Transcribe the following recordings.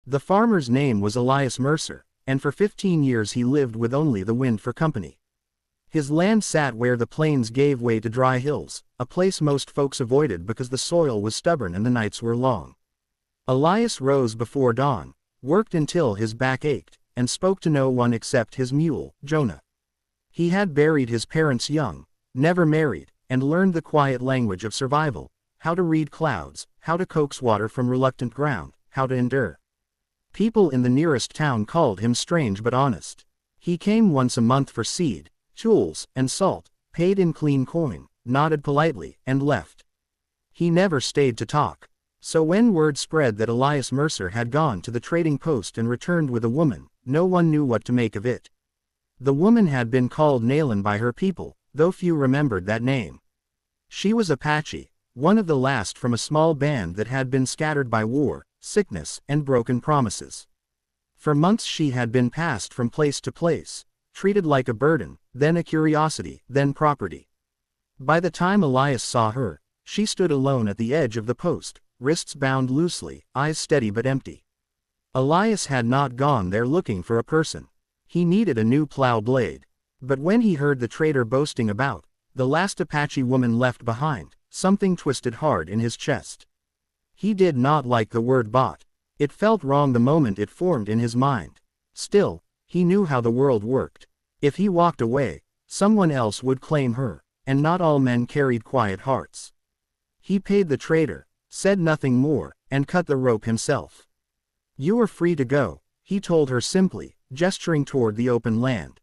The farmer's name was Elias Mercer, and for 15 years he lived with only the wind for company. His land sat where the plains gave way to dry hills, a place most folks avoided because the soil was stubborn and the nights were long. Elias rose before dawn, worked until his back ached, and spoke to no one except his mule, Jonah. He had buried his parents young, never married, and learned the quiet language of survival, how to read clouds, how to coax water from reluctant ground, how to endure. People in the nearest town called him strange but honest. He came once a month for seed, tools, and salt, paid in clean coin, nodded politely, and left. He never stayed to talk. So when word spread that Elias Mercer had gone to the trading post and returned with a woman, no one knew what to make of it. The woman had been called Nayland by her people, though few remembered that name. She was Apache, one of the last from a small band that had been scattered by war, sickness, and broken promises. For months she had been passed from place to place, treated like a burden, then a curiosity, then property. By the time Elias saw her, she stood alone at the edge of the post, wrists bound loosely, eyes steady but empty. Elias had not gone there looking for a person. He needed a new plow blade. But when he heard the trader boasting about the last Apache woman left behind, something twisted hard in his chest. He did not like the word bought. It felt wrong the moment it formed in his mind. Still, he knew how the world worked. If he walked away, someone else would claim her, and not all men carried quiet hearts. He paid the trader, said nothing more, and cut the rope himself. "You are free to go," he told her simply, gesturing toward the open land.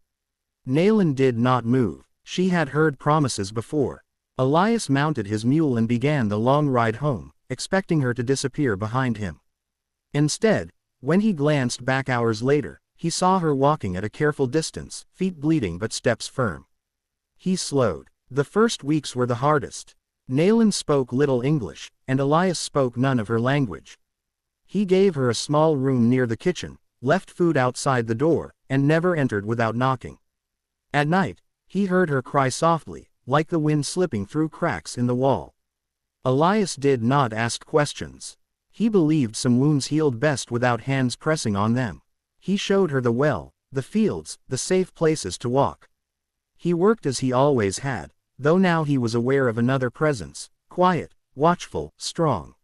Nayland did not move. She had heard promises before. Elias mounted his mule and began the long ride home, expecting her to disappear behind him. Instead, when he glanced back hours later, he saw her walking at a careful distance, feet bleeding but steps firm. He slowed. The first weeks were the hardest. Nayland spoke little English, and Elias spoke none of her language. He gave her a small room near the kitchen, left food outside the door, and never entered without knocking. At night, he heard her cry softly, like the wind slipping through cracks in the wall. Elias did not ask questions. He believed some wounds healed best without hands pressing on them. He showed her the well, the fields, the safe places to walk. He worked as he always had, though now he was aware of another presence, quiet, watchful, strong.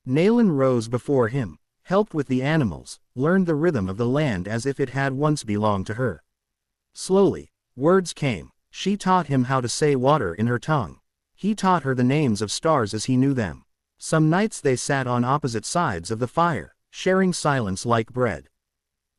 Nayland rose before him, helped with the animals, learned the rhythm of the land as if it had once belonged to her. Slowly, words came. She taught him how to say water in her tongue. He taught her the names of stars as he knew them. Some nights they sat on opposite sides of the fire, sharing silence like bread.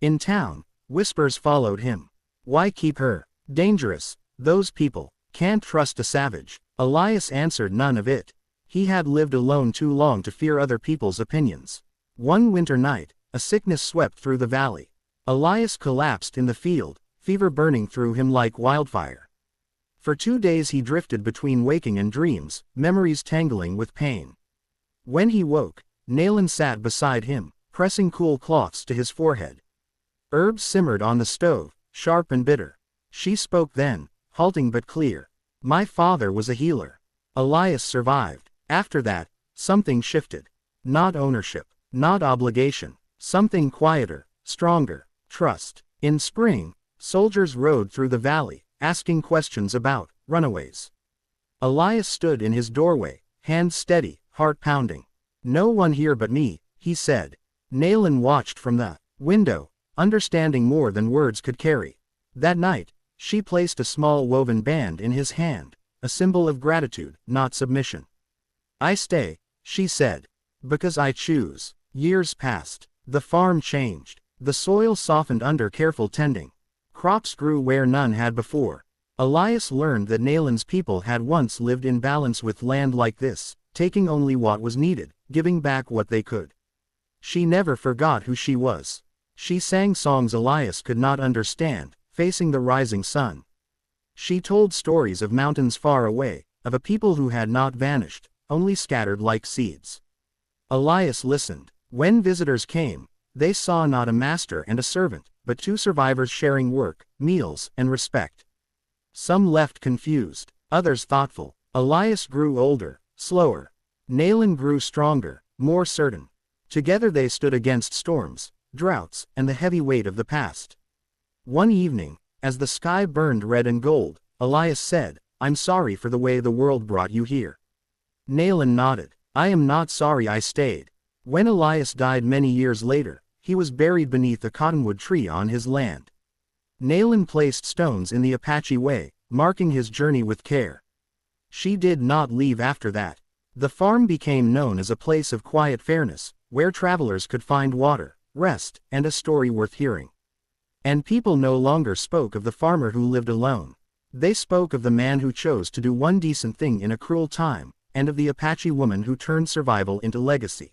In town, whispers followed him. "Why keep her? Dangerous. Those people. Can't trust a savage." Elias answered none of it. He had lived alone too long to fear other people's opinions. One winter night, a sickness swept through the valley. Elias collapsed in the field, fever burning through him like wildfire. For 2 days he drifted between waking and dreams, memories tangling with pain. When he woke, Nayland sat beside him, pressing cool cloths to his forehead. Herbs simmered on the stove, sharp and bitter. She spoke then, halting but clear. "My father was a healer. Elias survived. After that, something shifted. Not ownership, not obligation, something quieter, stronger, trust." In spring, soldiers rode through the valley, asking questions about runaways. Elias stood in his doorway, hands steady, heart pounding. "No one here but me," he said. Nayland watched from the window, understanding more than words could carry. That night, she placed a small woven band in his hand, a symbol of gratitude, not submission. "I stay," she said, "because I choose." Years passed. The farm changed. The soil softened under careful tending. Crops grew where none had before. Elias learned that Nayland's people had once lived in balance with land like this, taking only what was needed, giving back what they could. She never forgot who she was. She sang songs Elias could not understand, facing the rising sun. She told stories of mountains far away, of a people who had not vanished, only scattered like seeds. Elias listened. When visitors came, they saw not a master and a servant, but 2 survivors sharing work, meals, and respect. Some left confused, others thoughtful. Elias grew older, slower. Nayland grew stronger, more certain. Together they stood against storms, droughts, and the heavy weight of the past. One evening, as the sky burned red and gold, Elias said, "I'm sorry for the way the world brought you here." Nayland nodded. "I am not sorry I stayed." When Elias died many years later, he was buried beneath a cottonwood tree on his land. Nayland placed stones in the Apache way, marking his journey with care. She did not leave after that. The farm became known as a place of quiet fairness, where travelers could find water, rest, and a story worth hearing. And people no longer spoke of the farmer who lived alone. They spoke of the man who chose to do one decent thing in a cruel time, and of the Apache woman who turned survival into legacy.